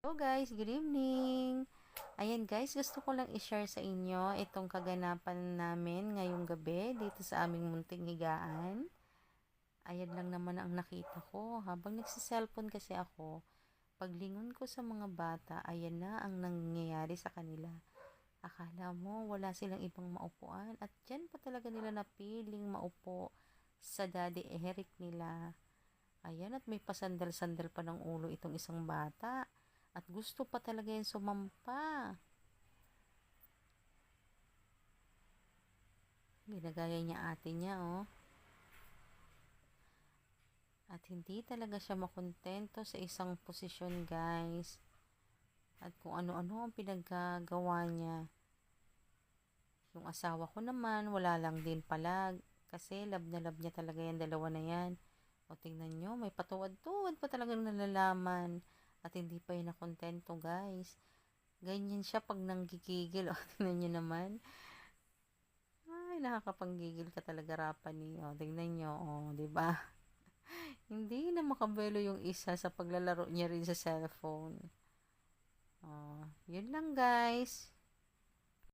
Hello guys, good evening. Ayan guys, gusto ko lang i-share sa inyo itong kaganapan namin ngayong gabi dito sa aming munting higaan. Ayan lang naman ang nakita ko habang nagsiselfone kasi ako. Paglingon ko sa mga bata, ayan na ang nangyayari sa kanila. Akala mo wala silang ibang maupuan at dyan pa talaga nila napiling maupo sa Daddy Eric nila. Ayan, at may pasandal-sandal pa ng ulo itong isang bata. At gusto pa talaga yan sumampa. Ginagaya niya ate niya, oh. At hindi talaga siya makontento sa isang posisyon, guys. At kung ano-ano ang pinaggagawa niya. Yung asawa ko naman, wala lang din pala. Kasi love na love niya talaga yan, dalawa na yan. O tingnan nyo, may patuwad-tuwad pa talagang nalalaman. At hindi pa yun nakontento, guys. Ganyan siya pag nanggigigil. O tingnan nyo naman. Ay, nakakapanggigil ka talaga, Rapani. O, tingnan nyo. O, diba? Hindi na makabelo yung isa sa paglalaro niya rin sa cellphone. O, yun lang, guys.